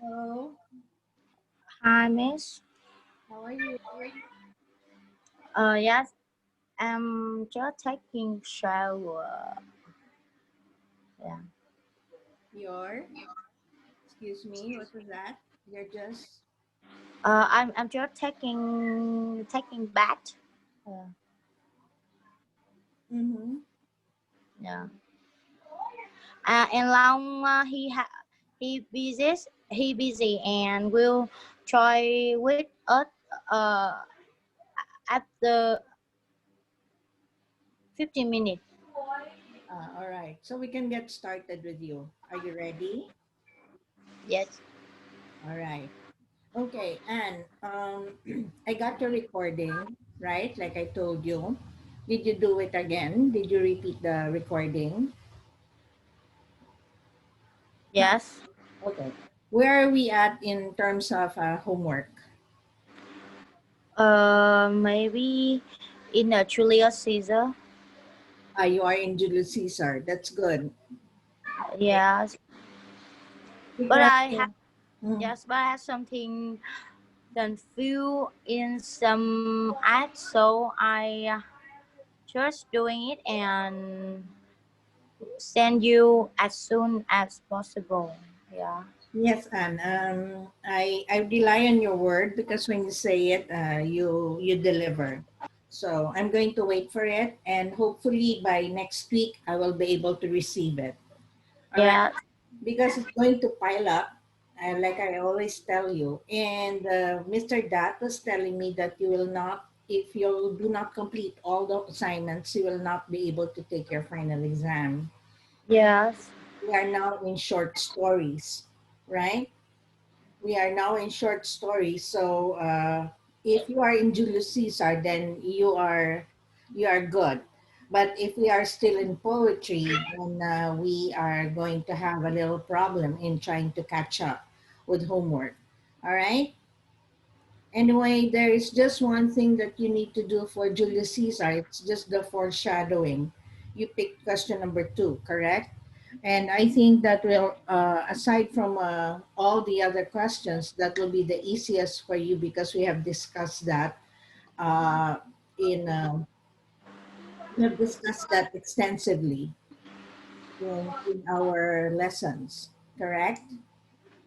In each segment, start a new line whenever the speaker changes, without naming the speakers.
Hello,
Hi, Miss.
how are you?
Yes, I'm just taking shower. Yeah.
You're, excuse me, what was that? You're just,
I'm just taking bath. Uh,
mm-hmm.
yeah. And Long he busy and will try with us uh after 15 minutes.
All right. So we can get started with you. Are you ready?
Yes.
All right. Okay, and I got your recording, right? Like I told you. Did you do it again? Did you repeat the recording? Huh.
Yes.
Okay. Where are we at in terms of homework?
Maybe in a Julius Caesar.
You are in Julius Caesar. That's good. Okay.
Yes. But
Because,
I have
mm,
yes, but I have something confused in some ads, so I just doing it and send you as soon as possible. Yeah.
yes, Anne. I rely on your word because when you say it, you deliver. So I'm going to wait for it, and hopefully by next week I will be able to receive it. All right,
Yeah.
because it's going to pile up, like I always tell you. And Mr. Dat was telling me that you will not, if you do not complete all the assignments, you will not be able to take your final exam.
Yes.
We are now in short stories, right? We are now in short stories. So if you are in Julius Caesar, then you are good. But if we are still in poetry, then we are going to have a little problem in trying to catch up with homework. All right. Anyway, there is just one thing that you need to do for Julius Caesar. It's just the foreshadowing. You picked question number two, correct? And I think that will, aside from all the other questions, that will be the easiest for you because we have discussed that uh, in we have discussed that extensively in our lessons. Correct?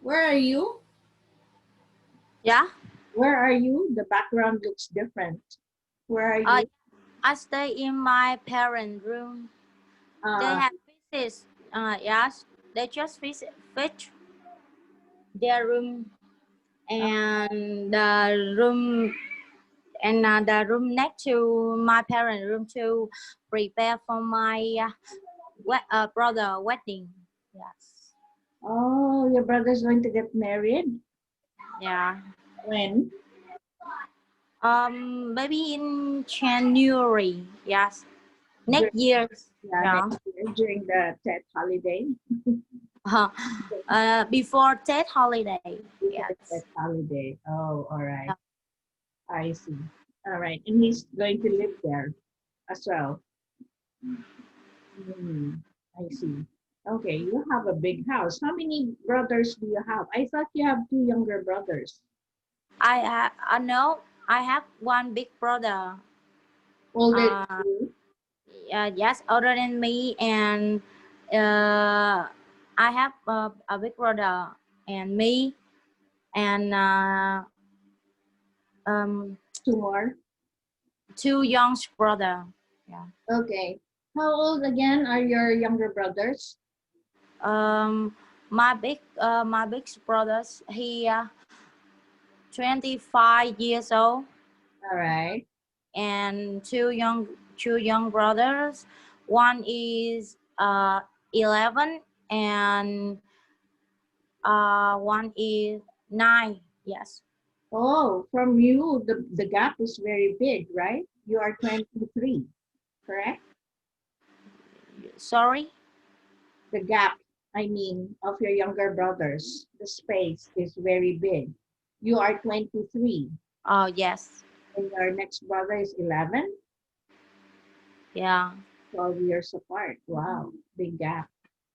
Where are you?
Yeah.
Where are you? The background looks different. Where are
Uh,
you?
I stay in my parent room. They
Uh,
have visits. Yes. They just visit their room and the room next to my parent room to prepare for my brother wedding. Yes.
oh, your brother's going to get married?
Yeah.
When?
Maybe in January. Yes.
During,
Next year.
yeah,
Yeah.
next year during the Tet holiday.
Uh, before that holiday.
Before
Yes.
Tet holiday. Oh, all right. I see. All right. And he's going to live there as well. Hmm. I see. Okay, you have a big house. How many brothers do you have? I thought you have two younger brothers.
I know I have one big brother.
Older than
Uh,
you?
yes, older than me, and I have a big brother and me, and um,
Two more?
two young brother. Yeah.
Okay. How old again are your younger brothers?
Um, my big brothers, he 25 years old,
All right.
and two young brothers. One is 11, and one is 9. Yes.
Oh, from you, the gap is very big, right? You are 23, correct?
Sorry.
The gap, I mean, of your younger brothers, the space is very big. You are 23,
Oh yes.
and your next brother is 11,
Yeah.
12 years apart. Wow, big gap.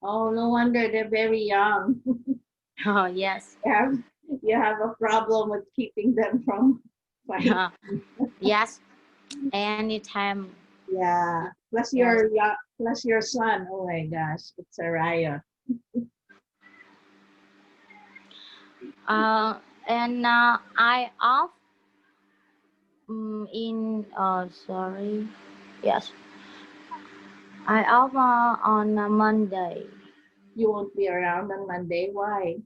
Oh, no wonder they're very young.
Oh yes.
you have you have a problem with keeping them from fighting.
Yes. Anytime.
Yeah.
Yes.
Plus your son. Oh my gosh, it's a riot.
Uh, and I off in sorry. Yes. I off on Monday.
You won't be around on Monday. Why?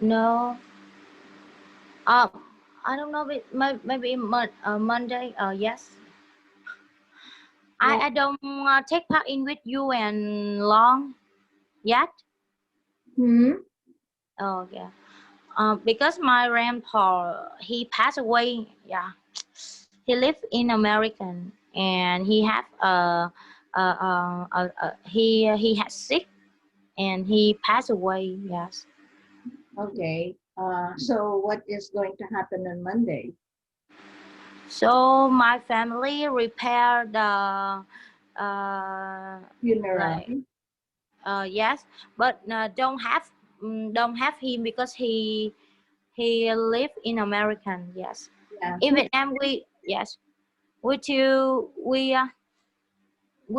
No. I don't know. Maybe Monday. Yes.
Well,
I don't take part in with you and long yet.
hmm?
Oh yeah. Because my grandpa he passed away. Yeah. He lived in American, and he have he had sick, and he passed away. Yes.
Okay. So what is going to happen on Monday?
So my family repaired the uh
Funeral.
like yes, but don't have him because he live in American. Yes.
Yeah.
In
Who
Vietnam we yes we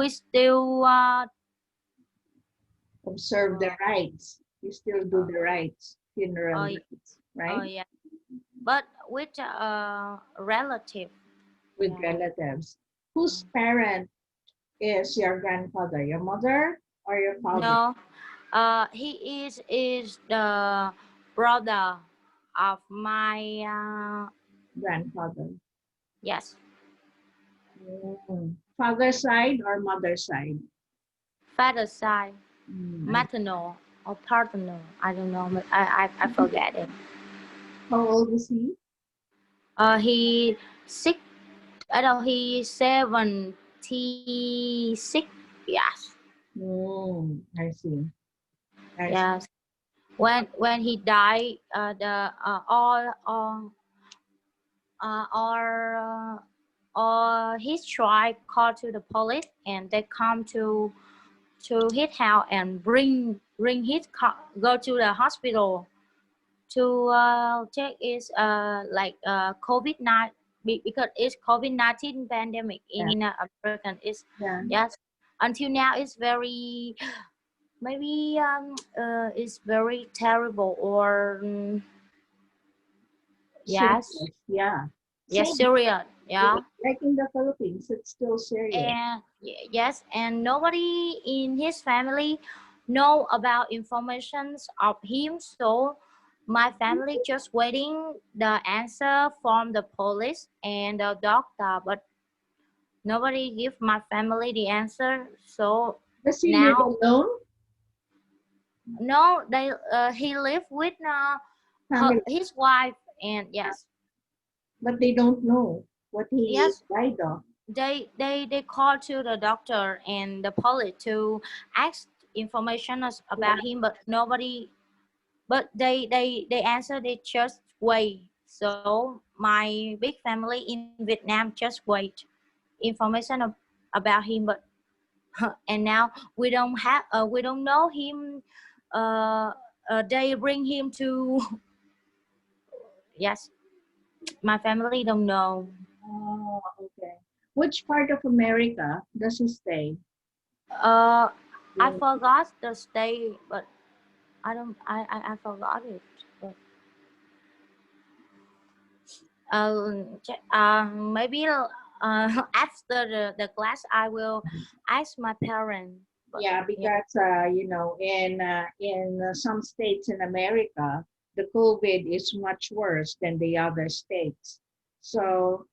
still
observe the
uh,
rites? You still do
uh,
the rites, funeral
uh,
rites, right?
yeah, but with relative.
With
Yeah.
relatives. Whose parent is your grandfather? Your mother or your father?
No, he is the brother of my
Grandfather.
yes,
Father side or mother side?
father side,
Mm,
maternal or paternal. I don't know. But I forget it.
how old is he?
He six. I know he 76. Yes,
I see. I see.
yes. When he died, the or his tribe called to the police, and they come to his house and bring his car, go to the hospital to check is like COVID-19 because it's COVID-19 pandemic
Yeah,
in American is
yeah.
yes, until now it's very maybe it's very terrible or yes,
Serious. Yeah.
yes,
Same.
serious, yeah.
Like in the Philippines, it's still serious.
And yes, and nobody in his family know about informations of him, so my family just waiting the answer from the police and the doctor, but nobody give my family the answer. So
Does he live
now
alone?
no, they he live with
Family,
his wife, and yes,
but they don't know what he
yes,
died of.
they call to the doctor and the police to ask information
Yeah.
about him, but nobody, but they answer they just wait. So my big family in Vietnam just wait information about him, but and now we don't know him. uh, they bring him to yes, my family don't know.
Oh, okay. Which part of America does he stay?
uh I
In
forgot the state, but I don't. I forgot it. But, maybe After the class, I will ask my parents. But
Yeah,
yeah,
because in some states in America, the COVID is much worse than the other states. So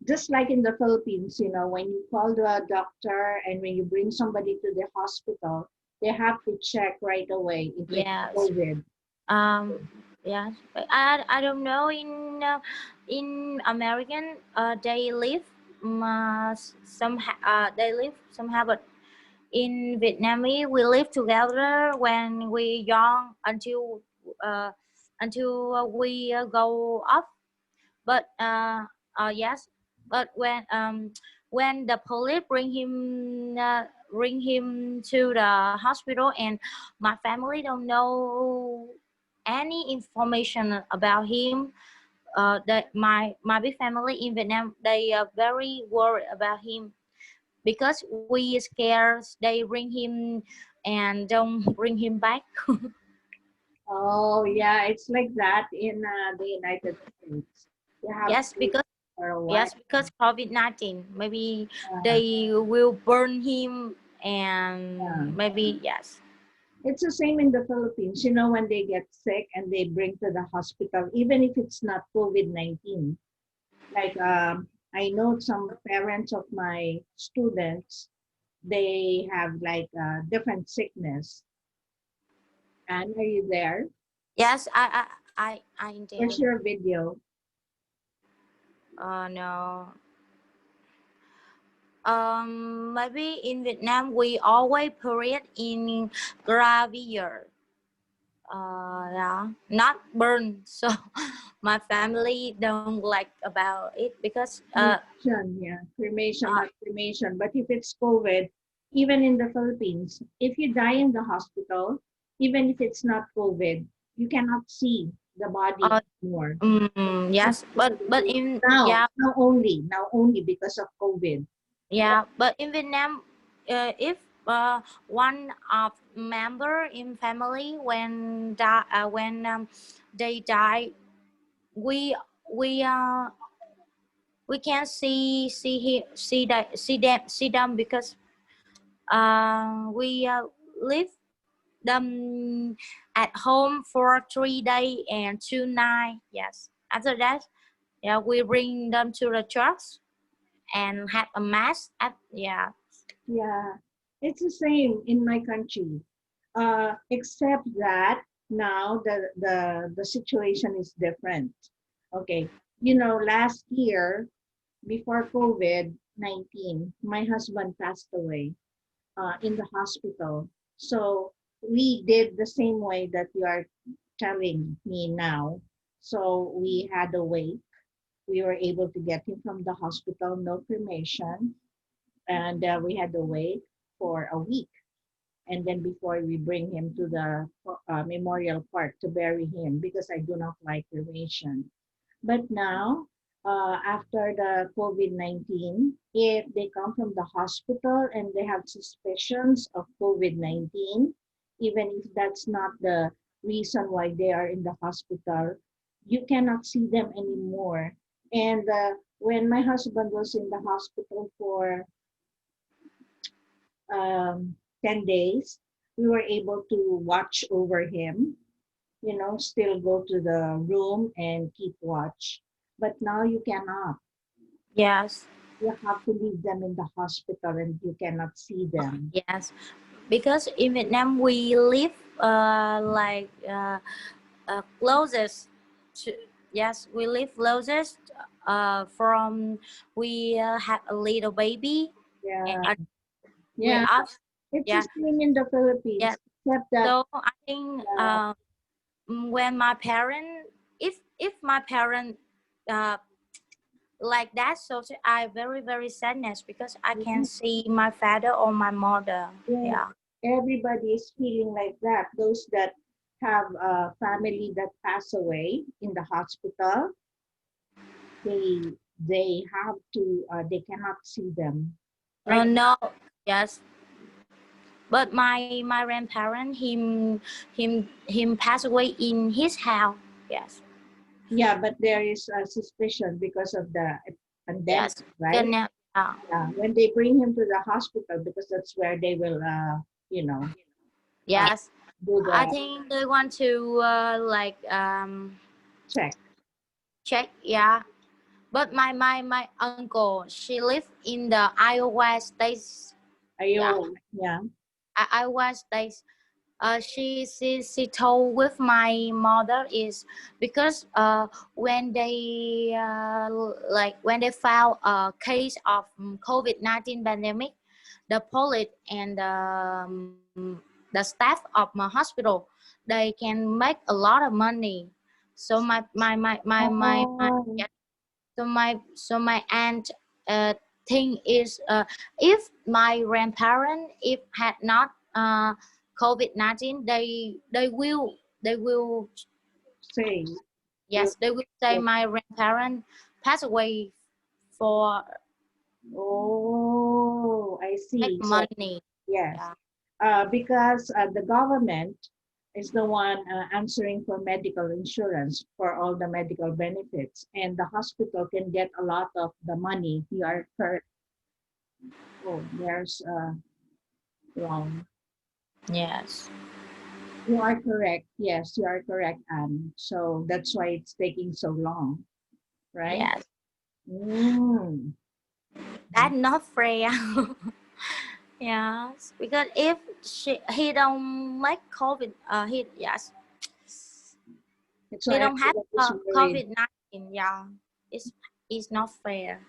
just like in the Philippines, when you call the doctor and when you bring somebody to the hospital, they have to check right away if it's
yes.
COVID.
Um, yes. But I don't know in American they live they live somehow, but in Vietnamese we live together when we young uh, until we go up. But yes, but when the police bring him to the hospital, and my family don't know any information about him. That my big family in Vietnam, they are very worried about him because we scared they bring him and don't bring him back.
Oh, yeah, it's like that in the United States. You have
Yes,
to
because
for a while.
yes, because COVID-19, maybe
Uh,
they will burn him,
yeah.
and maybe yes.
It's the same in the Philippines. When they get sick and they bring to the hospital, even if it's not COVID-19. Like I know some parents of my students, they have like different sickness. And are you there?
Yes, I
Where's
intend.
your video?
No. Maybe in Vietnam we always parade in graveyard. Yeah, not burn. So my family don't like about it because
Cremation, yeah, cremation,
uh
not cremation. But if it's COVID, even in the Philippines, if you die in the hospital, even if it's not COVID, you cannot see the body
uh
anymore.
yes, but in
Now,
yeah.
now only because of COVID.
Yeah, but in Vietnam, if one of member in family when they die, we we uh we can see them because we leave them at home for 3 days and 2 nights. Yes. After that, yeah, we bring them to the church and have a mass. At yeah.
Yeah, it's the same in my country, except that now the situation is different. Okay, last year before COVID-19, my husband passed away in the hospital. So we did the same way that you are telling me now. So we had a wake. We were able to get him from the hospital, no cremation, and we had to wait for a week, and then before we bring him to the memorial park to bury him, because I do not like cremation. But now, after the COVID-19, if they come from the hospital and they have suspicions of COVID-19, even if that's not the reason why they are in the hospital, you cannot see them anymore. And when my husband was in the hospital for 10 days, we were able to watch over him, still go to the room and keep watch. But now you cannot.
Yes.
You have to leave them in the hospital and you cannot see them.
Yes. Because in Vietnam we live closest to, yes, we live closest from we have a little baby and
Yeah.
we
Yeah.
us.
It's the
Yeah.
same in the
Yeah.
Philippines, except that,
So I think when my parent, if my parent uh, like that, so I very sadness because I can
yeah,
see my father or my mother.
yeah,
Yeah.
everybody is feeling like that. Those that have a family that pass away in the hospital, they have to, they cannot see them. Like,
No. Yes. But my grandparent him passed away in his house. Yes.
yeah, but there is a suspicion because of the pandemic,
Yes.
right? when they bring him to the hospital, because that's where they will, you know, uh,
Yes,
do
I
the
think they want to
check.
check. Yeah, but my uncle, she live in the Iowa states. Yeah,
Yeah,
Iowa states. She told with my mother is because when they found a case of COVID-19 pandemic, the police and the staff of my hospital, they can make a lot of money. So
oh,
yeah, so my aunt thing is if my grandparent if had not COVID-19, they will
say, will,
yes, they will say
will,
my grandparent passed away for
oh, I
take
see. So
money.
yes,
Yeah.
because the government is the one answering for medical insurance for all the medical benefits, and the hospital can get a lot of the money. You are correct. Oh, there's wrong.
Yes.
You are correct. Yes, you are correct, Anne. So that's why it's taking so long, right?
Yes.
Mm.
That's not fair. Yes, because if he don't make COVID, he yes,
That's
he
why
don't have
everyone is worried.
COVID-19. Yeah, it's not fair.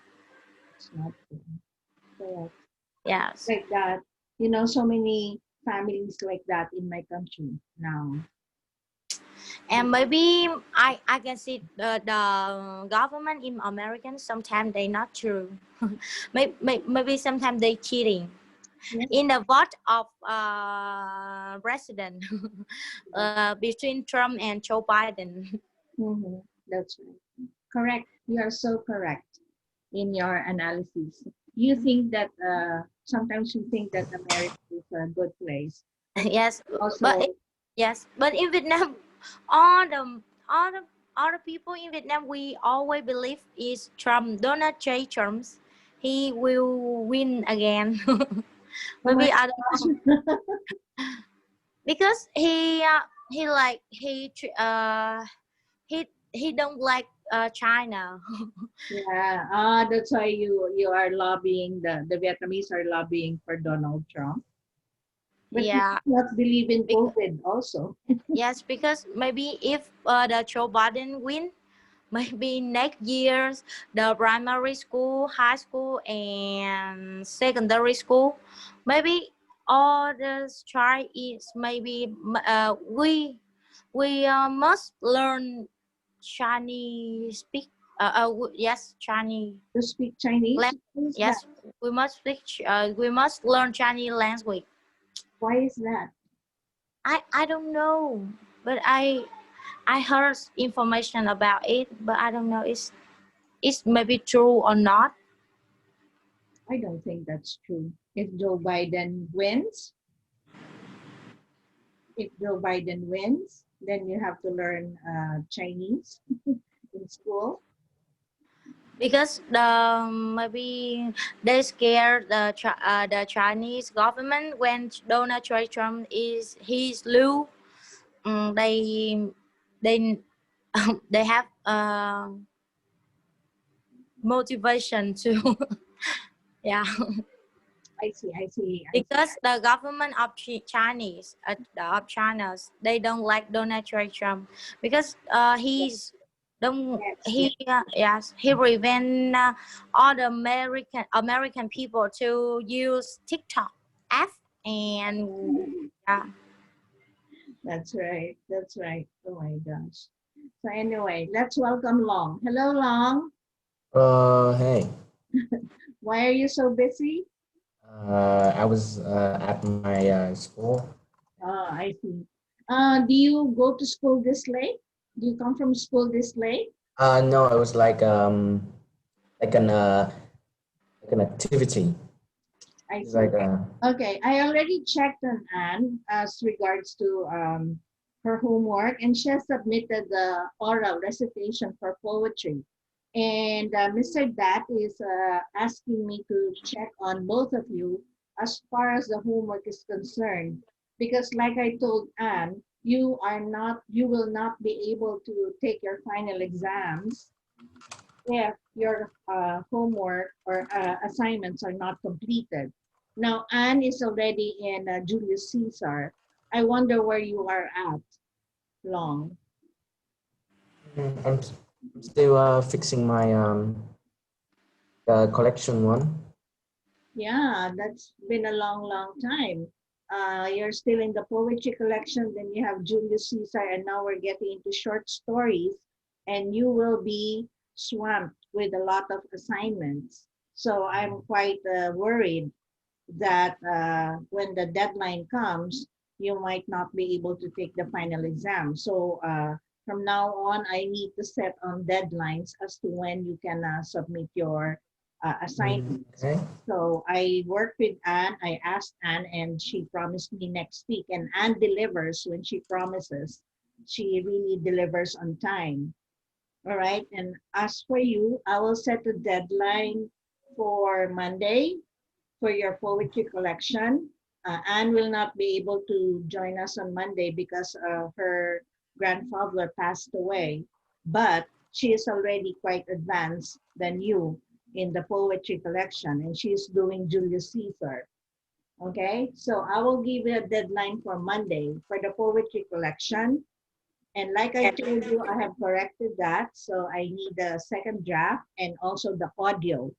It's not correct.
Yes,
Like that. You know, so many families like that in my country now.
and maybe I can see the government in American sometimes they not true. Maybe sometimes they cheating
Yes,
in the vote of president
yes.
between Trump and Joe Biden.
That's right. Correct. You are so correct in your analysis. You think that sometimes you think that America is a good place, but
Yes, but
also
yes, but in Vietnam, all the all the all the people in Vietnam, we always believe is Trump, Donald J. Trump. He will win again.
oh my
Maybe I don't know
gosh.
because he like he don't like China.
Yeah, that's why you are lobbying the Vietnamese are lobbying for Donald Trump, but he
Yeah,
does not believe in
because,
COVID also.
yes, because maybe if the Joe Biden win, maybe next years the primary school, high school, and secondary school, maybe all the child is maybe we must learn Chinese speak yes Chinese
To speak Chinese,
language.
why is that?
Yes, we must learn Chinese language.
Why is that?
I don't know, but I heard information about it, but I don't know it's maybe true or not.
I don't think that's true. If Joe Biden wins, if Joe Biden wins, then you have to learn Chinese in school.
Because maybe they scared the Chinese government when Donald Trump is he's low. They they have motivation to yeah
I see, I see, I see.
because the government of Chinese of China they don't like Donald Trump because he's don't
Yes, yes.
he yes he prevent all the American people to use TikTok app and yeah.
That's right. That's right. Oh my gosh. So anyway, let's welcome Long. Hello, Long.
Hey,
Why are you so busy?
I was at my school.
I see. Do you go to school this late? Do you come from school this late?
No, it was like an activity.
I
It's
see.
like a
Okay, I already checked on Anne as regards to her homework, and she has submitted the oral recitation for poetry. And Mr. Dat is asking me to check on both of you as far as the homework is concerned. Because like I told Anne, you will not be able to take your final exams if your homework or assignments are not completed. Now, Anne is already in Julius Caesar. I wonder where you are at, Long.
I'm still fixing my collection one.
Yeah, that's been a long, long time. You're still in the poetry collection, then you have Julius Caesar, and now we're getting into short stories, and you will be swamped with a lot of assignments. So I'm quite worried that when the deadline comes, you might not be able to take the final exam. So from now on, I need to set on deadlines as to when you can submit your assignments.
Okay.
So I worked with Anne. I asked Anne, and she promised me next week. And Anne delivers when she promises. She really delivers on time. All right. And as for you, I will set a deadline for Monday for your poetry collection. Anne will not be able to join us on Monday because her grandfather passed away, but she is already quite advanced than you in the poetry collection, and she's doing Julius Caesar. Okay, so I will give you a deadline for Monday for the poetry collection. And like I told you, I have corrected that. So I need the second draft and also the audio,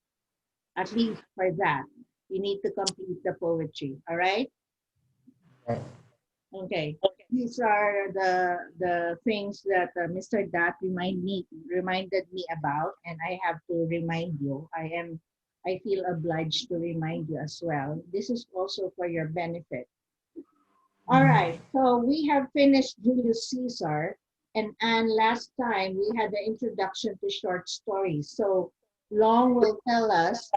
at least for that. You need to complete the poetry. All right.
Okay.
Okay. These are the things that Mr. Dat reminded me about, and I have to remind you. I feel obliged to remind you as well. This is also for your benefit. All right. So we have finished Julius Caesar, and last time we had the introduction to short stories. So Long will tell us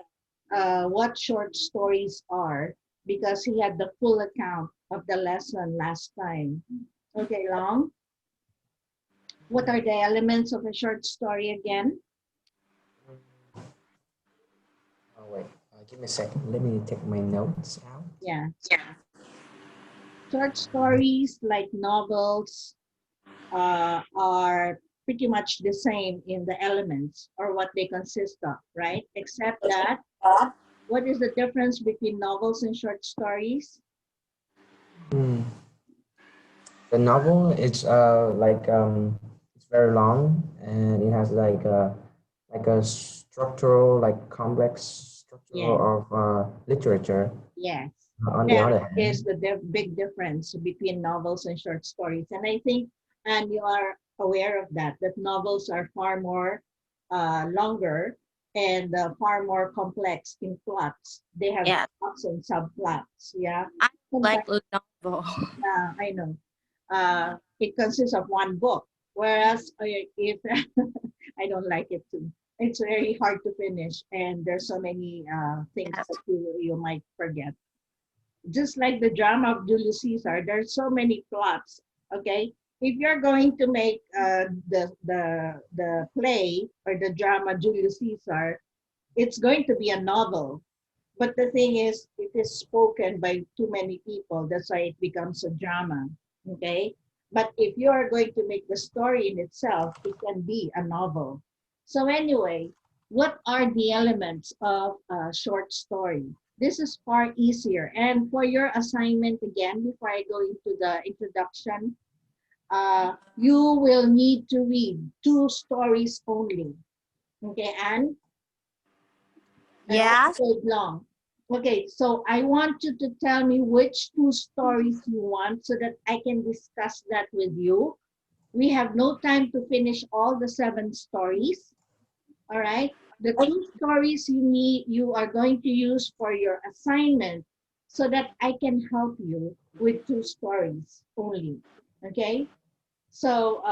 what short stories are because he had the full account of the lesson last time. Okay, Long, what are the elements of a short story again?
Oh wait, give me a second. Let me take my notes out.
Yeah, short stories like novels are pretty much the same in the elements or what they consist of, right? Except that, what is the difference between novels and short stories?
Hmm. The novel is it's very long and it has like a structural like complex structure
Yeah.
of literature.
Yes,
On the
that
other
is
hand,
the big difference between novels and short stories. And I think, and you are aware of that, that novels are far more longer and far more complex in plots. They have
Yeah,
plots and subplots. Yeah.
I like
Sometimes,
novel.
I know. It consists of one book, whereas if I don't like it too. It's very hard to finish, and there's so many things
Yes.
that you might forget, just like the drama of Julius Caesar, there's so many plots. Okay, if you're going to make the play or the drama Julius Caesar, it's going to be a novel. But the thing is, it is spoken by too many people. That's why it becomes a drama. Okay, but if you are going to make the story in itself, it can be a novel. So anyway, what are the elements of a short story? This is far easier. And for your assignment again, before I go into the introduction, you will need to read two stories only. Okay, and also
Yes.
page long. Okay, so I want you to tell me which two stories you want so that I can discuss that with you. We have no time to finish all the 7 stories. All right. The two stories you are going to use for your assignment so that I can help you with two stories only. Okay. So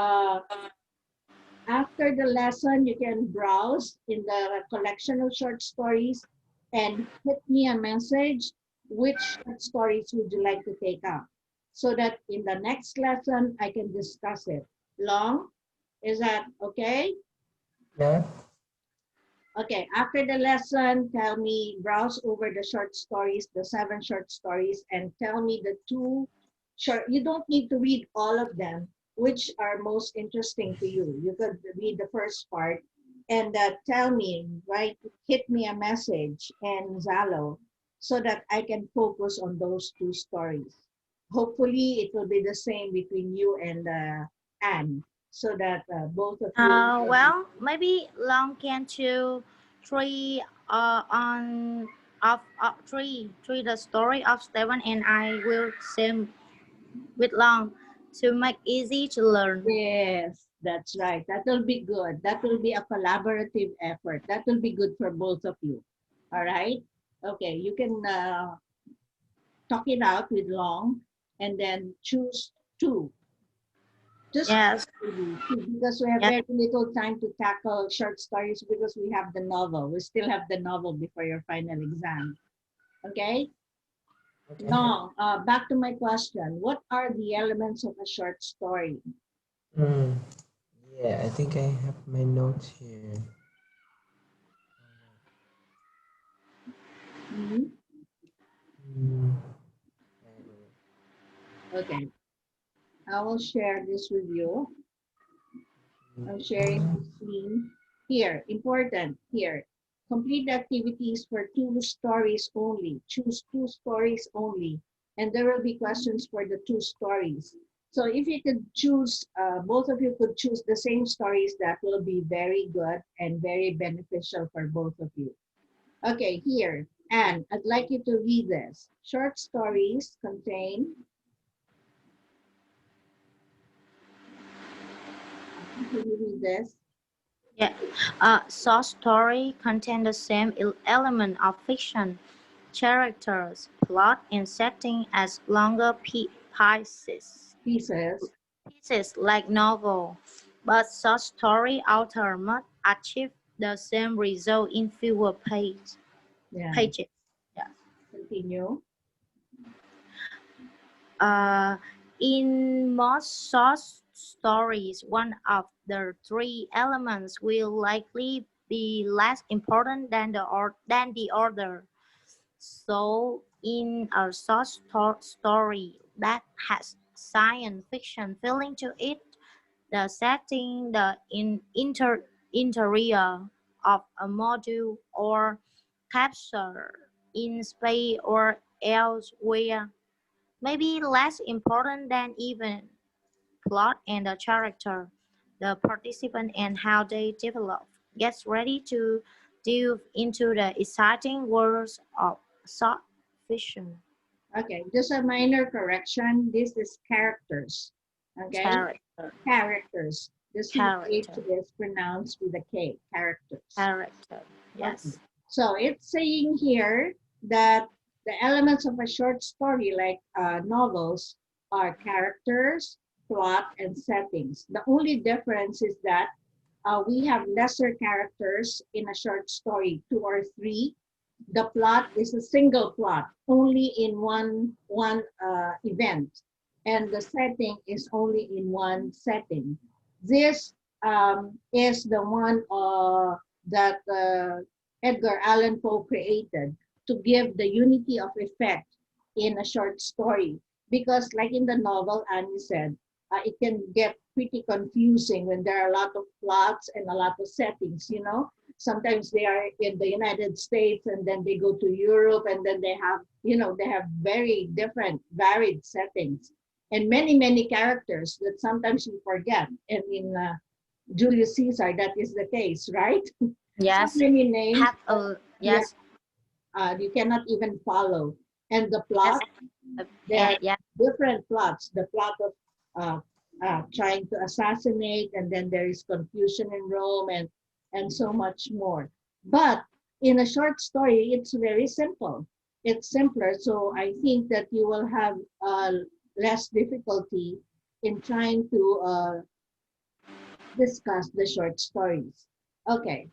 after the lesson, you can browse in the collection of short stories and hit me a message. Which short stories would you like to take up? So that in the next lesson, I can discuss it. Long? Is that okay?
yeah.
Okay, after the lesson, tell me, browse over the short stories, the 7 short stories, and tell me the 2 short. You don't need to read all of them, which are most interesting to you. You could read the first part and tell me, right? Hit me a message and Zalo so that I can focus on those 2 stories. Hopefully, it will be the same between you and Anne so that both of you will be.
Well, maybe Long can choose three on of three the story of Stephen, and I will same with Long to make easy to learn.
Yes, that's right. That will be good. That will be a collaborative effort. That will be good for both of you. All right. Okay, you can talk it out with Long and then choose 2. Just
Yes,
maybe 2 because we have
yes,
very little time to tackle short stories because we have the novel. We still have the novel before your final exam. Okay.
Okay.
Long. Back to my question. What are the elements of a short story?
Mm, yeah, I think I have my notes here.
Mhm.
Mm, wait, wait,
Okay. I will share this with you.
wait.
I'm sharing the screen. Here, important here. Complete activities for 2 stories only. Choose 2 stories only. And there will be questions for the 2 stories. So if you could choose, both of you could choose the same stories, that will be very good and very beneficial for both of you. Okay, here. And I'd like you to read this. Short stories contain, can you read this?
yeah. Short story contain the same element of fiction, characters, plot, and setting as longer pieces.
Pieces.
Pieces like novel, but short story author must achieve the same result in fewer
Yeah,
pages. Yeah.
continue.
Uh, in most short stories, one of the three elements will likely be less important than the other. So, in a short story that has science fiction feeling to it, the setting, the interior of a module or capsule in space or elsewhere may be less important than even plot and the character, the participant and how they develop. Gets ready to delve into the exciting worlds of short fiction.
Okay, just a minor correction. This is characters. Okay,
Character,
characters. The CH
character,
is pronounced with a K. Characters.
character.
Okay.
Yes.
So it's saying here that the elements of a short story, like novels, are characters, plot, and settings. The only difference is that we have lesser characters in a short story, 2 or 3. The plot is a single plot, only in one event, and the setting is only in one setting. This is the one that Edgar Allan Poe created to give the unity of effect in a short story. Because, like in the novel, Annie said, it can get pretty confusing when there are a lot of plots and a lot of settings, you know. Sometimes they are in the United States and then they go to Europe and then they have, you know, they have very different, varied settings and many, many characters that sometimes you forget. And in Julius Caesar, that is the case, right? So
Yes.
many names,
Have
but
a
yeah,
yes.
you cannot even follow. And the
Yes.
plot, there are
Yeah.
different plots. The plot of uh, trying to assassinate, and then there is confusion in Rome, and so much more. But in a short story, it's very simple. It's simpler, so I think that you will have less difficulty in trying to discuss the short stories. Okay,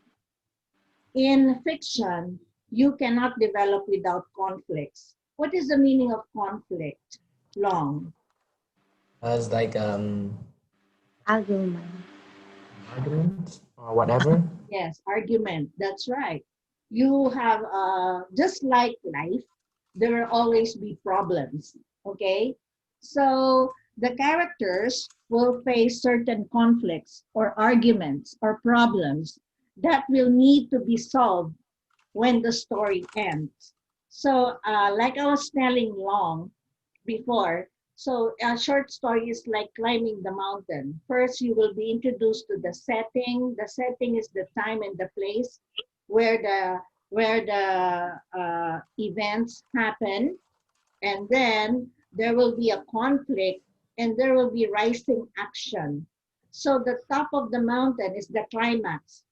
in fiction, you cannot develop without conflicts. What is the meaning of conflict? Long.
It's like
Argument.
argument or whatever.
Yes, argument. That's right. You have, just like life, there will always be problems. Okay. So the characters will face certain conflicts or arguments or problems that will need to be solved when the story ends. So, like I was telling Long before, so a short story is like climbing the mountain. First, you will be introduced to the setting. The setting is the time and the place where the events happen, and then there will be a conflict, and there will be rising action. So the top of the mountain is the climax,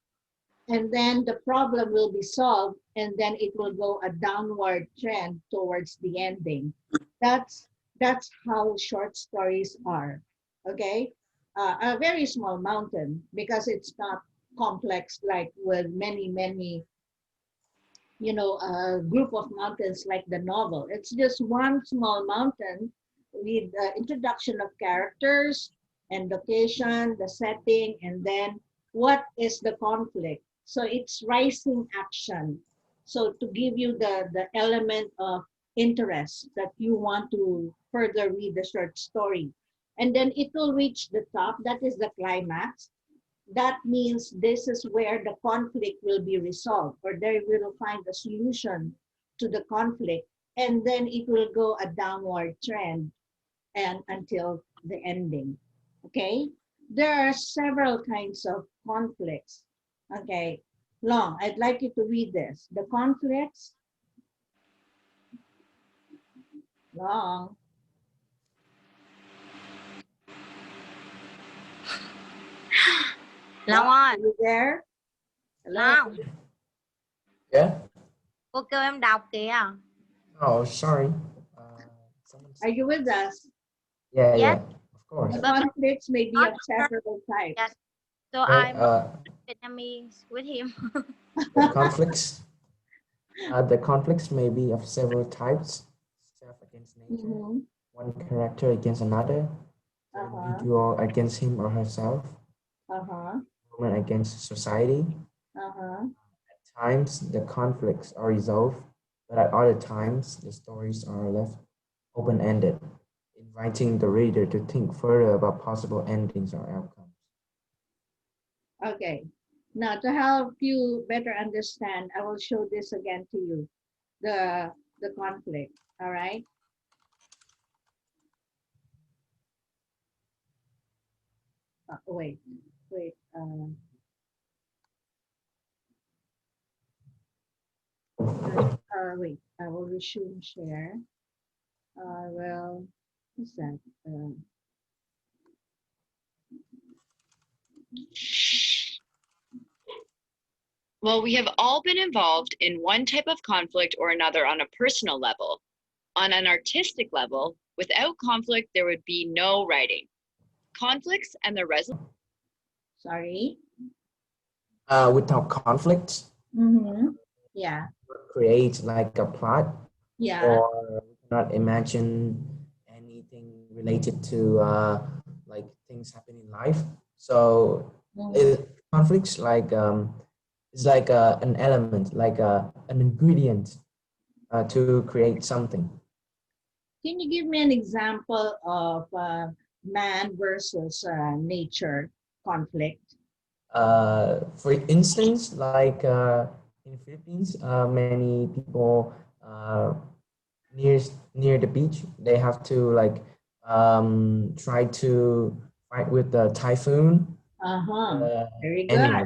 and then the problem will be solved, and then it will go a downward trend towards the ending. That's how short stories are. Okay. A very small mountain, because it's not complex like with many, a group of mountains like the novel. It's just one small mountain with introduction of characters and location, the setting, and then what is the conflict. So it's rising action. So to give you the element of interest that you want to further read the short story. And then it will reach the top. That is the climax. That means this is where the conflict will be resolved, or they will find a solution to the conflict, and then it will go a downward trend and until the ending. Okay, there are several kinds of conflicts. Okay, Long, I'd like you to read this. The conflicts. Long.
Long
Long, are
ơi,
you there? Hello.
Long,
Yeah.
cô kêu em đọc kìa.
Oh, sorry.
Are
Someone's.
you with us?
Yeah,
Yes,
yeah. Of course.
The
but
conflicts may be
not
of several
yes.
types.
So
Okay.
I'm Vietnamese with him.
The conflicts. The conflicts may be of several types: self against nature,
Mhm.
one character against another, the
Uh-huh.
individual against him or herself,
Uh-huh.
woman against society.
Uh-huh.
At times, the conflicts are resolved, but at other times, the stories are left open-ended, inviting the reader to think further about possible endings or outcomes.
Okay. Now, to help you better understand, I will show this again to you. The conflict. All right. Wait. Wait. Wait. I will resume share. Well, what's that?
Well, we have all been involved in one type of conflict or another on a personal level. On an artistic level, without conflict, there would be no writing. Conflicts and their resolution.
Sorry.
Without conflict,
Mm-hmm. Yeah.
create like a plot,
Yeah.
or we cannot imagine anything related to like things happening in life. So
Mm-hmm.
conflicts like it's like an element, like an ingredient to create something.
Can you give me an example of man versus nature conflict?
For instance, like in Philippines, many people uh, near near the beach, they have to like try to fight with the typhoon,
Uh-huh.
the
Very good.
enemy.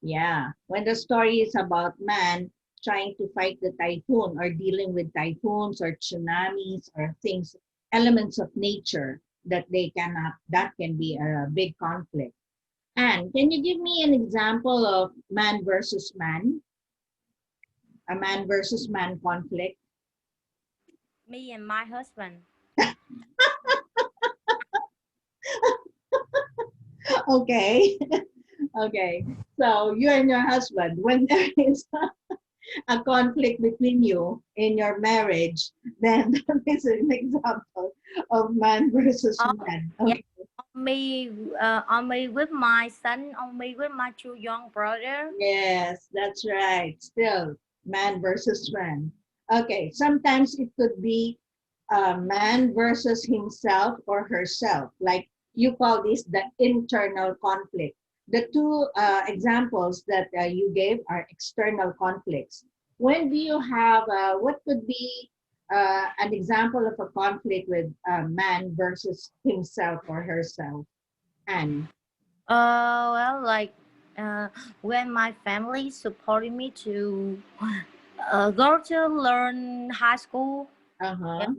Yeah, when the story is about man trying to fight the typhoon or dealing with typhoons or tsunamis or things, elements of nature that they cannot, that can be a big conflict. And can you give me an example of man versus man, a man versus man conflict?
Me and my husband.
Okay, okay. So you and your husband, when there is a conflict between you in your marriage, then that is an example of man versus
Oh,
man.
yeah.
Okay.
me, on me with my son, on me with my two young brother.
Yes, that's right. Still, man versus man. Okay, sometimes it could be man versus himself or herself. Like you call this the internal conflict. The two examples that you gave are external conflicts. When do you have, what could be an example of a conflict with man versus himself or herself? And
Well, like, uh, when my family supported me to go to learn high school, yeah,
uh-huh.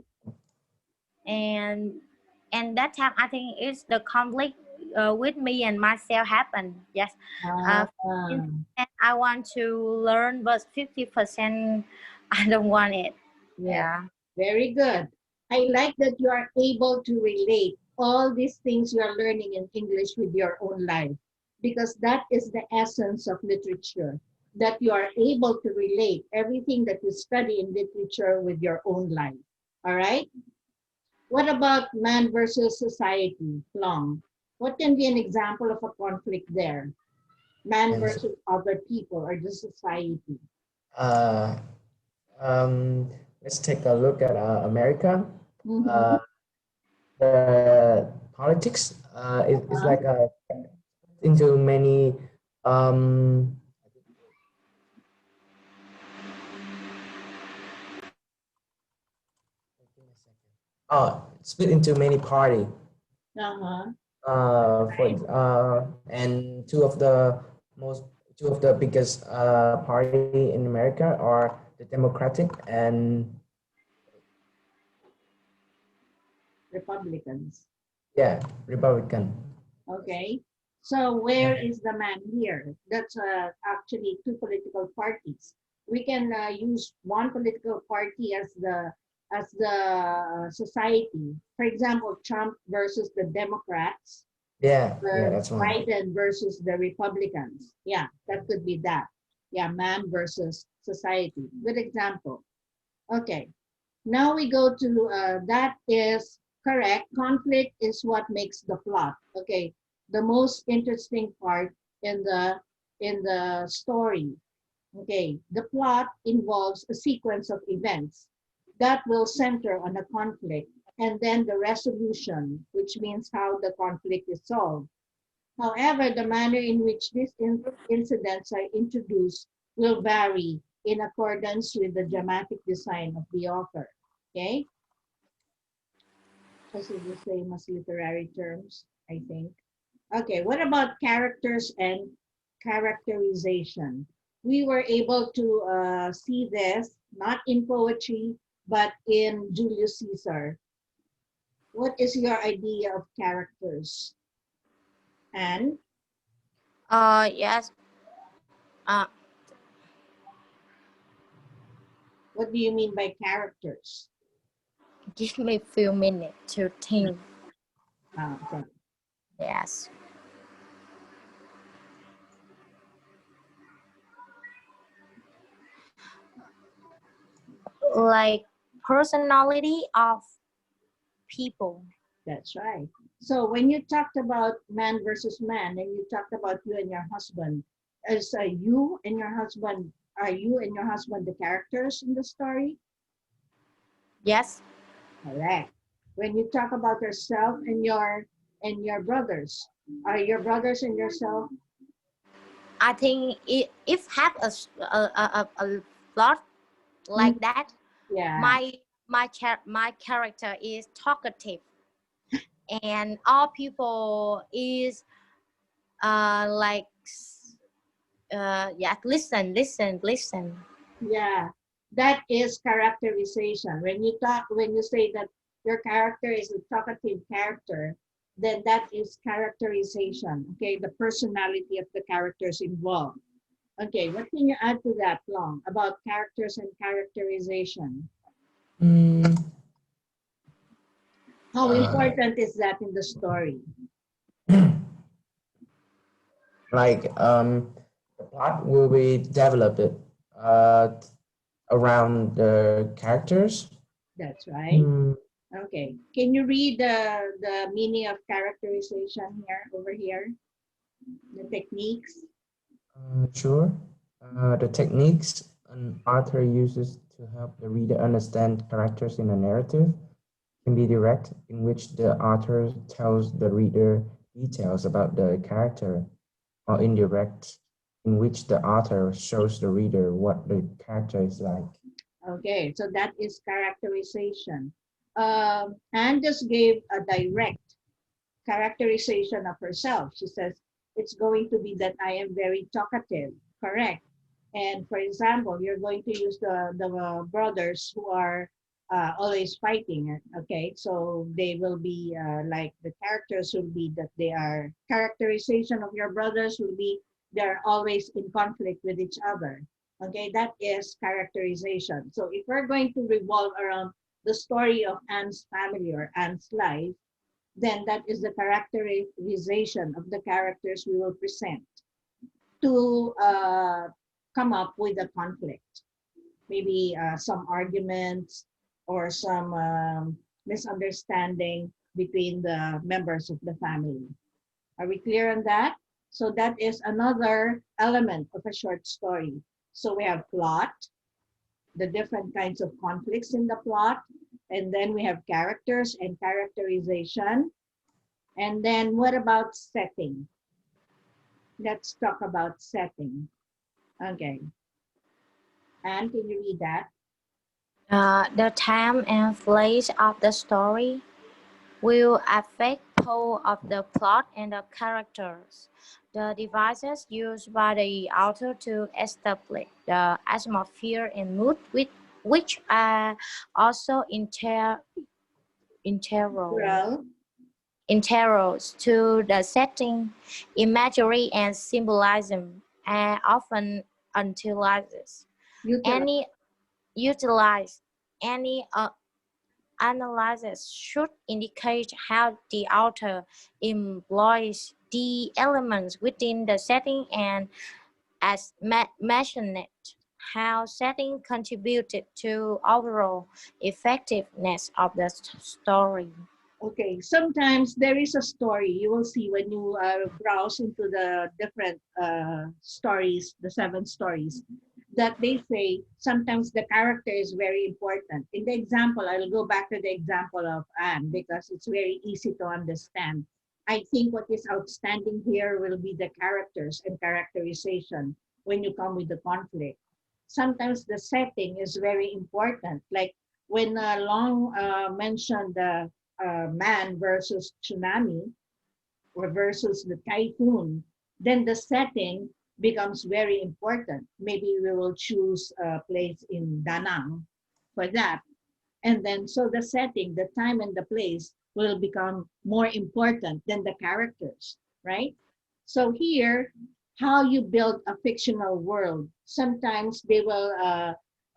and that time I think it's the conflict with me and myself happened. Yes,
Ah,
50% I want to learn, but 50% I don't want it.
yeah.
Yeah.
Very good. I like that you are able to relate all these things you are learning in English with your own life, because that is the essence of literature, that you are able to relate everything that you study in literature with your own life. All right? What about man versus society, Long? What can be an example of a conflict there? Man
And
versus other people or the society?
uh, let's take a look at America.
Mm-hmm.
Uh, the politics is
Uh-huh.
like into many um, split into many party.
Uh-huh.
And two of the biggest party in America are the Democratic and
Republicans.
yeah, Republican.
Okay. So where is the man here? That's actually two political parties. We can use one political party as the society. For example, Trump versus the Democrats,
Yeah,
or
that's one.
Biden versus the Republicans. Yeah, that could be that. Yeah, man versus society. Good example. Okay. Now we go to that is correct. Conflict is what makes the plot. Okay, the most interesting part in the story. Okay, the plot involves a sequence of events that will center on a conflict and then the resolution, which means how the conflict is solved. However, the manner in which these incidents are introduced will vary in accordance with the dramatic design of the author. Okay, this is the same as literary terms, I think. Okay, what about characters and characterization? We were able to see this not in poetry, but in Julius Caesar. What is your idea of characters? And
Yes. Uh,
what do you mean by characters?
give me a few minutes to think.
Okay.
Yes. Like personality of people.
That's right. So when you talked about man versus man, and you talked about you and your husband, is you and your husband, are you and your husband the characters in the story?
Yes.
Correct. When you talk about yourself and your brothers, are your brothers and yourself?
I think if have a lot
Mm,
like that,
yeah,
my my character is talkative, and all people is like yeah, listen.
yeah. That is characterization. When you say that your character is a talkative character, then that is characterization. Okay, the personality of the characters involved. Okay, what can you add to that, Long, about characters and characterization?
Mm,
How
uh,
important is that in the story?
like the plot will be developed uh, around the characters.
That's right.
Hmm.
Okay. Can you read the meaning of characterization here, over here? The techniques?
Sure. The techniques an author uses to help the reader understand characters in a narrative can be direct, in which the author tells the reader details about the character, or indirect, in which the author shows the reader what the character is like.
Okay, so that is characterization. Anne just gave a direct characterization of herself. She says, it's going to be that I am very talkative, correct? And for example, you're going to use the brothers who are always fighting, okay? So they will be like the characters will be that they are, characterization of your brothers will be they're always in conflict with each other, okay? That is characterization. So if we're going to revolve around the story of Anne's family or Anne's life, then that is the characterization of the characters we will present to come up with a conflict. Maybe some arguments or some misunderstanding between the members of the family. Are we clear on that? So that is another element of a short story. So we have plot, the different kinds of conflicts in the plot, and then we have characters and characterization. And then what about setting? Let's talk about setting. Okay. And can you read that?
The time and place of the story will affect both of the plot and the characters. The devices used by the author to establish the atmosphere and mood with which are also integral
Well,
integral to the setting, imagery and symbolism, and often utilizes
utilize.
any utilize any analysis should indicate how the author employs the elements within the setting and, as mentioned, how setting contributed to overall effectiveness of the story.
Okay, sometimes there is a story you will see when you browse into the different stories, the 7 stories, that they say sometimes the character is very important. In the example, I'll go back to the example of Anne because it's very easy to understand. I think what is outstanding here will be the characters and characterization when you come with the conflict. Sometimes the setting is very important. Like when Long mentioned the man versus tsunami or versus the typhoon, then the setting becomes very important. Maybe we will choose a place in Danang for that. And then, so the setting, the time and the place will become more important than the characters, right? So here, how you build a fictional world, sometimes they will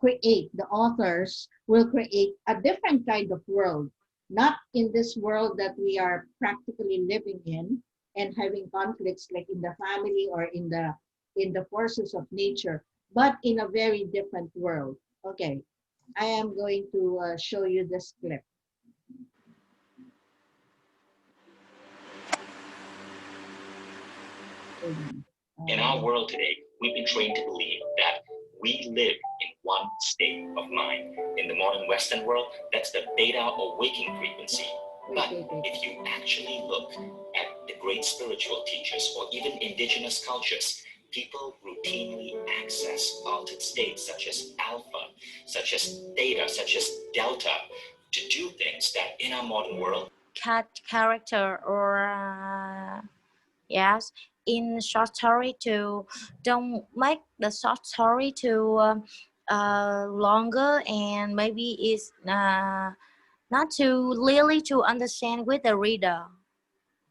create, the authors will create a different kind of world, not in this world that we are practically living in and having conflicts like in the family or in the forces of nature, but in a very different world. Okay, I am going to show you this clip.
In our world today, we've been trained to believe that we live in one state of mind. In the modern Western world, that's the beta or waking frequency. But if you actually look at the great spiritual teachers or even indigenous cultures, people routinely access altered states such as alpha, such as theta, such as delta, to do things that in our modern world
Character or yes, in short story to don't make the short story to longer, and maybe it's not too really to understand with the reader.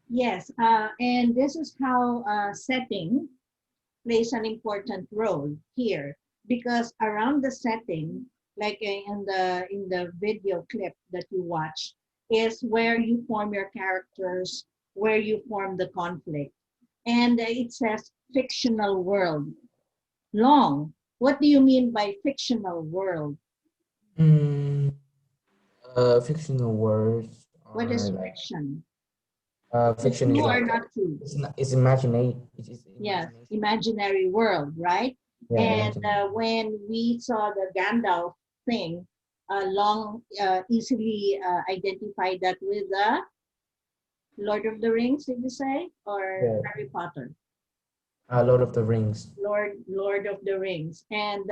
Yes, and this is how setting plays an important role here, because around the setting, like in the video clip that you watch, is where you form your characters, where you form the conflict. And it says fictional world. Long, what do you mean by fictional world?
Mm, Fictional words
What
are
is
like
fiction? It's
fiction is
true or
like
not true?
it's not, it's imagination. It's
Yes,
imagination.
imaginary world, right?
Yeah,
And
imagination.
when we saw the Gandalf thing, long easily identified that with the Lord of the Rings, did you say, or
Yeah.
Harry Potter?
Lord of the Rings.
Lord of the Rings. And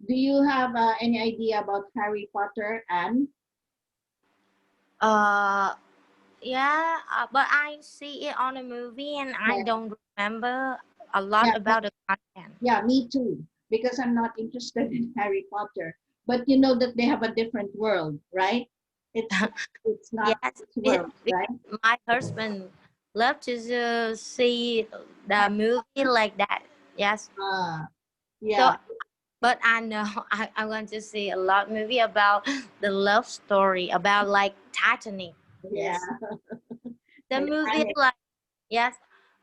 do you have any idea about Harry Potter and
Uh, yeah, but I see it on a movie and I
yeah,
don't remember a lot
yeah,
about the content.
yeah, me too, because I'm not interested in Harry Potter. But you know that they have a different world, right? It's it's not
Yes,
this world, right?
because my husband loved to see the movie like that. Yes,
Uh,
so
yeah,
but I know I want to see a lot movie about the love story about like Titanic.
yeah,
Yes, the movie
Titanic.
like yes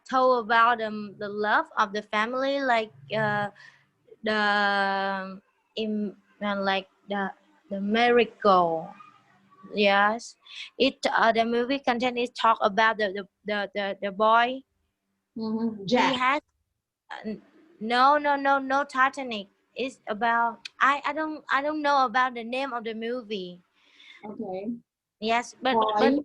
told about the love of the family like the in like the miracle. Yes, it the movie content is talk about the boy. He
Jack.
has uh, no Titanic. It's about I don't know about the name of the movie.
Okay.
Yes, but
Boy.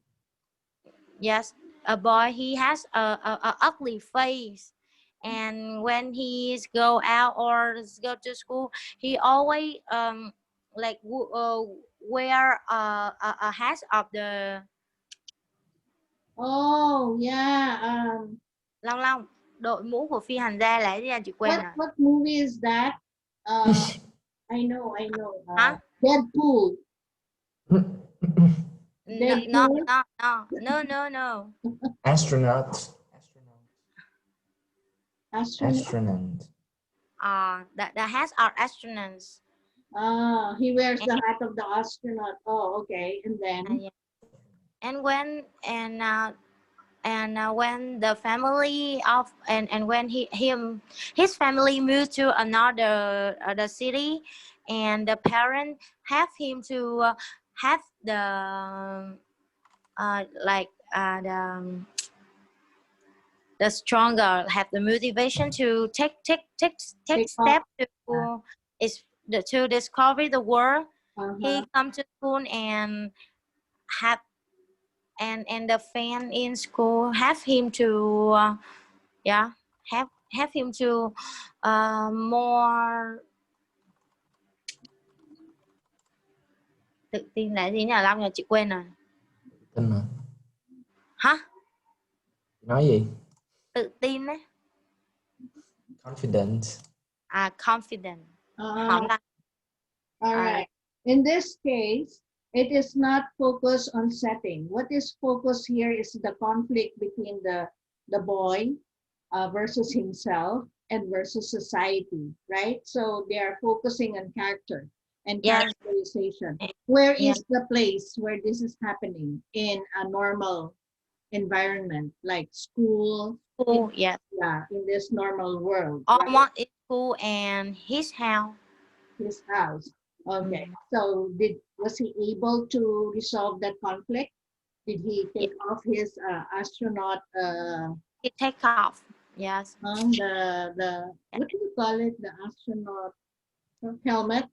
yes, a boy he has a ugly face, and when he's go out or go to school, he always like wear a hat of the
Oh yeah.
Long Long, đội mũ của phi hành gia là cái gì anh chị quên à?
What movie is that? Uh, I know. I know.
Hả?
Deadpool.
No
Deadpool.
no no no no no.
Astronaut. Astronaut.
Astronaut.
Astronaut.
The hats are astronauts.
Ah, he wears
And,
the hat of the astronaut. Oh, okay. And then.
yeah. And when the family of and when his family moved to another other city, and the parent have him to have like the stronger have the motivation to take
Take off.
step to is to discover the world. He
Uh-huh.
come to school and have and the fan in school have him to yeah have him to more tự tin là gì nhỉ Long nhờ chị quên rồi
Tin mà.
hả
Nói gì?
tự tin đấy
Confident.
confident
Uh,
không là
all right. In this case, it is not focused on setting. What is focused here is the conflict between the boy versus himself and versus society, right? So they are focusing on character and
yes
characterization. Where
yeah
is the place where this is happening in a normal environment like school, in,
school yes
yeah, in this normal world, right?
almost is school and his house.
His house. Okay.
Mm.
So was he able to resolve that conflict? Did he
Yeah,
take off his astronaut
he take off yes
the what do you call it? The astronaut helmet?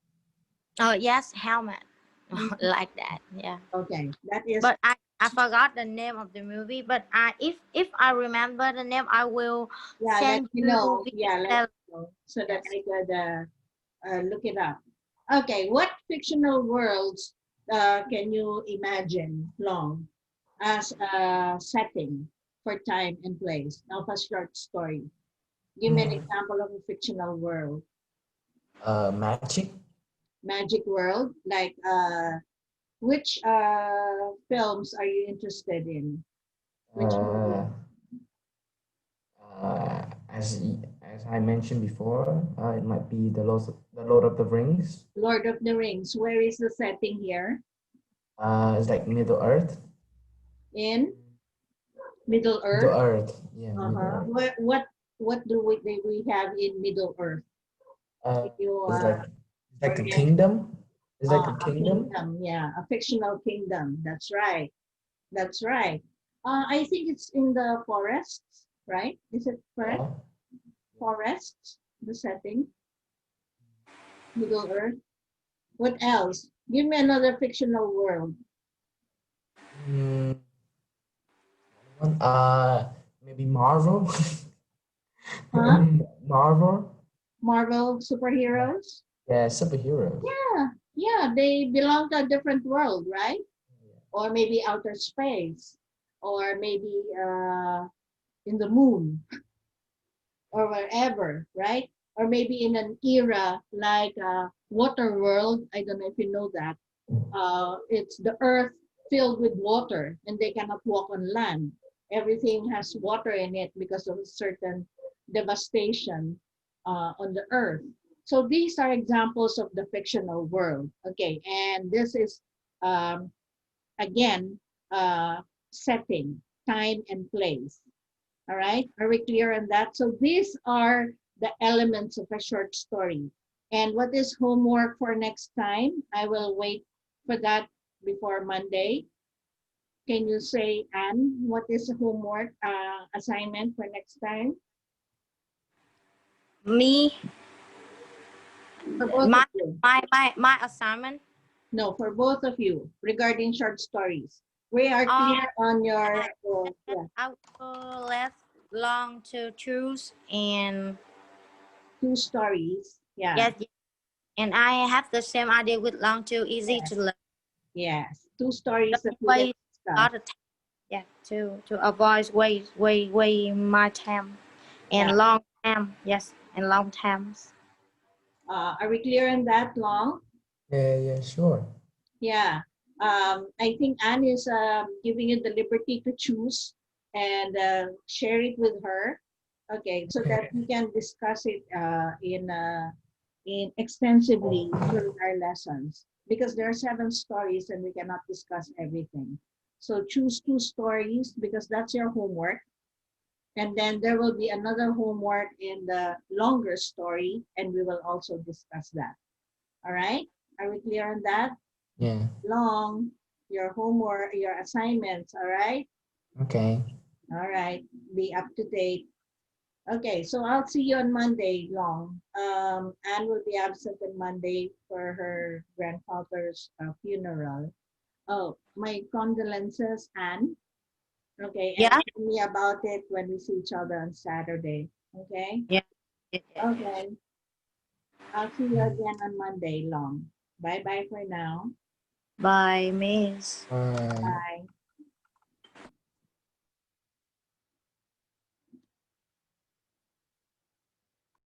oh yes helmet
Mhm.
like that yeah
Okay, that is
but I forgot the name of the movie but if I remember the name I will
yeah. Let
send
me
you
know.
via
Yeah, let
tele-
me know so that
yes
I could look it up. Okay, what fictional worlds can you imagine long as a setting for time and place of a short story? Give me an example of a fictional world.
Magic.
Magic world, like which films are you interested in? Which movie?
Uh, as I mentioned before, it might be the Lord of the Rings.
Lord of the Rings. Where is the setting here?
It's like Middle Earth.
In Middle
Middle
Earth.
Earth. Yeah, Middle
Uh-huh.
Earth.
What do we have in Middle Earth? If you
It's like
are
a
in
kingdom. It's like a
A
kingdom.
kingdom, yeah, a fictional kingdom. That's right. That's right. I think it's in the forests, right? Is it correct?
Yeah.
Forests, the setting, Middle Earth. What else? Give me another fictional world.
Mm, one, maybe Marvel.
Huh?
Marvel.
Marvel
Yeah.
superheroes?
Yeah, superheroes.
Yeah, yeah, they belong to a different world, right?
Yeah.
Or maybe outer space, or maybe in the moon, or wherever, right? Or maybe in an era like water world. I don't know if you know that. It's the earth filled with water and they cannot walk on land. Everything has water in it because of a certain devastation on the earth. So these are examples of the fictional world. Okay, and this is um, again setting, time and place. All right, are we clear on that? So these are the elements of a short story. And what is homework for next time? I will wait for that before Monday. Can you say, Anne, what is the homework assignment for next time?
Me,
For both of
my
you.
my assignment.
No, for both of you regarding short stories. We are
Uh,
clear on your,
and
yeah,
I will let long to choose and
two stories. Yeah,
yes, and I have the same idea with long to easy
yeah,
to learn.
yes. Two stories
Don't
that we will
waste a
discuss.
lot of time. Yeah, to avoid way my time
Yeah.
and long time. Yes, and long times.
Are we clear on that, Long?
Yeah, yeah, sure.
Yeah, I think Anne is giving you the liberty to choose and share it with her. Okay, so that
Okay.
we can discuss it in extensively during our lessons because there are 7 stories and we cannot discuss everything. So choose 2 stories because that's your homework. And then there will be another homework in the longer story, and we will also discuss that. All right? Are we clear on that?
Yeah.
Long, your homework, your assignments, all right?
Okay.
All right, be up to date. Okay, so I'll see you on Monday, Long. Anne will be absent on Monday for her grandfather's funeral. Oh, my condolences, Anne. Okay, and
Yeah,
tell me about it when we see each other on Saturday. Okay?
yeah, yeah.
Okay, I'll see you again on Monday, Long. Bye bye for now.
Bye, Miss.
Bye.
Bye.